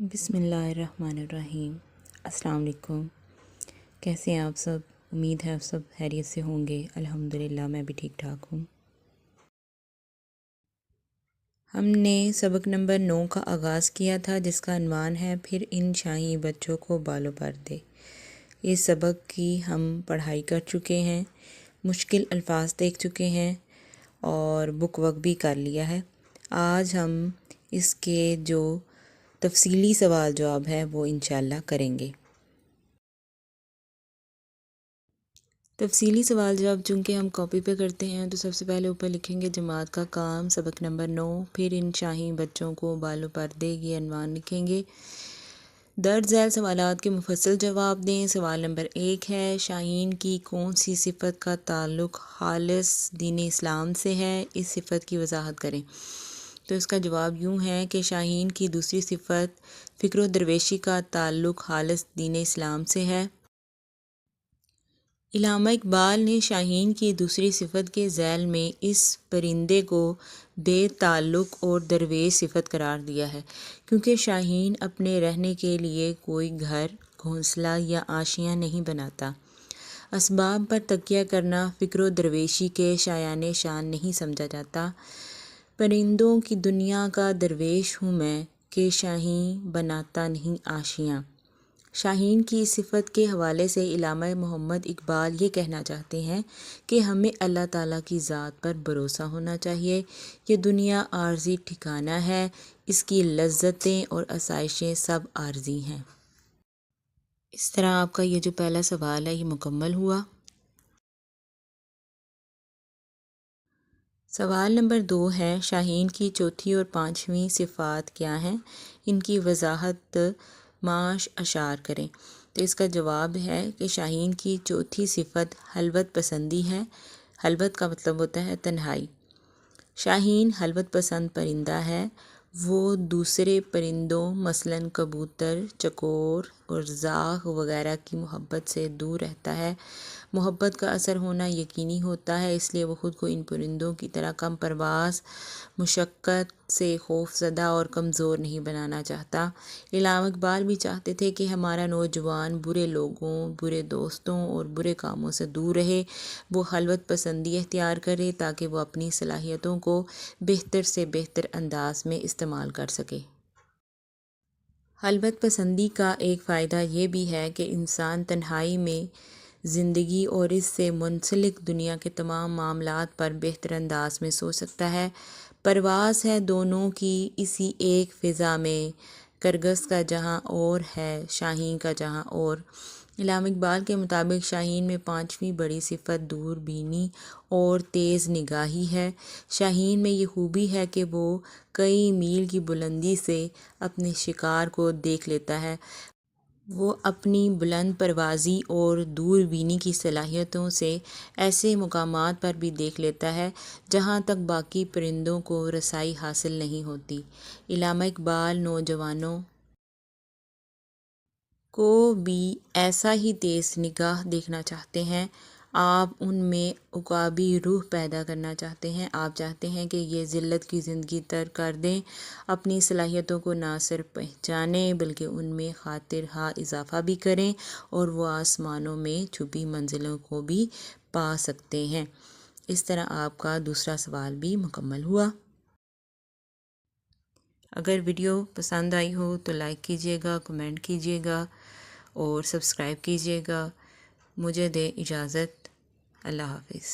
بسم اللہ الرحمن الرحیم۔ السلام علیکم۔ کیسے ہیں آپ سب؟ امید ہے آپ سب خیریت سے ہوں گے۔ الحمدللہ میں بھی ٹھیک ٹھاک ہوں۔ ہم نے سبق نمبر 9 کا آغاز کیا تھا، جس کا عنوان ہے پھر ان شاہی بچوں کو بالوں پر دے۔ اس سبق کی ہم پڑھائی کر چکے ہیں، مشکل الفاظ دیکھ چکے ہیں اور بک ورک بھی کر لیا ہے۔ آج ہم اس کے جو تفصیلی سوال جواب ہے وہ انشاءاللہ کریں گے۔ تفصیلی سوال جواب چونکہ ہم کاپی پہ کرتے ہیں تو سب سے پہلے اوپر لکھیں گے جماعت کا کام، سبق نمبر 9، پھر ان شاہی بچوں کو بالوں پر دے، یہ عنوان لکھیں گے۔ درج ذیل سوالات کے مفصل جواب دیں۔ سوال نمبر 1 ہے، شاہین کی کون سی صفت کا تعلق خالص دین اسلام سے ہے؟ اس صفت کی وضاحت کریں۔ تو اس کا جواب یوں ہے کہ شاہین کی دوسری صفت فکر و درویشی کا تعلق خالص دین اسلام سے ہے۔ علامہ اقبال نے شاہین کی دوسری صفت کے ذیل میں اس پرندے کو بے تعلق اور درویش صفت قرار دیا ہے، کیونکہ شاہین اپنے رہنے کے لیے کوئی گھر، گھونسلہ یا آشیاں نہیں بناتا۔ اسباب پر تکیہ کرنا فکر و درویشی کے شایان شان نہیں سمجھا جاتا۔ پرندوں کی دنیا کا درویش ہوں میں کہ شاہین بناتا نہیں آشیاں۔ شاہین کی اس صفت کے حوالے سے علامہ محمد اقبال یہ کہنا چاہتے ہیں کہ ہمیں اللہ تعالیٰ کی ذات پر بھروسہ ہونا چاہیے۔ یہ دنیا عارضی ٹھکانہ ہے، اس کی لذتیں اور آسائشیں سب عارضی ہیں۔ اس طرح آپ کا یہ جو پہلا سوال ہے یہ مکمل ہوا۔ سوال نمبر 2 ہے، شاہین کی چوتھی اور پانچویں صفات کیا ہیں؟ ان کی وضاحت ماش اشعار کریں۔ تو اس کا جواب ہے کہ شاہین کی چوتھی صفت خلوت پسندی ہے۔ خلوت کا مطلب ہوتا ہے تنہائی۔ شاہین خلوت پسند پرندہ ہے۔ وہ دوسرے پرندوں مثلاً کبوتر، چکور اور زاغ وغیرہ کی محبت سے دور رہتا ہے۔ محبت کا اثر ہونا یقینی ہوتا ہے، اس لیے وہ خود کو ان پرندوں کی طرح کم پرواز، مشقت سے خوف زدہ اور کمزور نہیں بنانا چاہتا۔ علامہ اقبال بھی چاہتے تھے کہ ہمارا نوجوان برے لوگوں، برے دوستوں اور برے کاموں سے دور رہے۔ وہ خلوت پسندی اختیار کرے تاکہ وہ اپنی صلاحیتوں کو بہتر سے بہتر انداز میں استعمال کر سکے۔ خلوت پسندی کا ایک فائدہ یہ بھی ہے کہ انسان تنہائی میں زندگی اور اس سے منسلک دنیا کے تمام معاملات پر بہتر انداز میں سوچ سکتا ہے۔ پرواز ہے دونوں کی اسی ایک فضا میں، کرگس کا جہاں اور ہے، شاہین کا جہاں اور۔ علامہ اقبال کے مطابق شاہین میں پانچویں بڑی صفت دور بینی اور تیز نگاہی ہے۔ شاہین میں یہ خوبی ہے کہ وہ کئی میل کی بلندی سے اپنے شکار کو دیکھ لیتا ہے۔ وہ اپنی بلند پروازی اور دور بینی کی صلاحیتوں سے ایسے مقامات پر بھی دیکھ لیتا ہے جہاں تک باقی پرندوں کو رسائی حاصل نہیں ہوتی۔ علامہ اقبال نوجوانوں کو بھی ایسا ہی تیز نگاہ دیکھنا چاہتے ہیں۔ آپ ان میں عقابی روح پیدا کرنا چاہتے ہیں۔ آپ چاہتے ہیں کہ یہ ذلت کی زندگی ترک کر دیں، اپنی صلاحیتوں کو نہ صرف پہچانیں بلکہ ان میں خاطر خواہ اضافہ بھی کریں اور وہ آسمانوں میں چھپی منزلوں کو بھی پا سکتے ہیں۔ اس طرح آپ کا دوسرا سوال بھی مکمل ہوا۔ اگر ویڈیو پسند آئی ہو تو لائک کیجیے گا، کمنٹ کیجیے گا اور سبسکرائب کیجیے گا۔ مجھے دیں اجازت۔ اللہ حافظ۔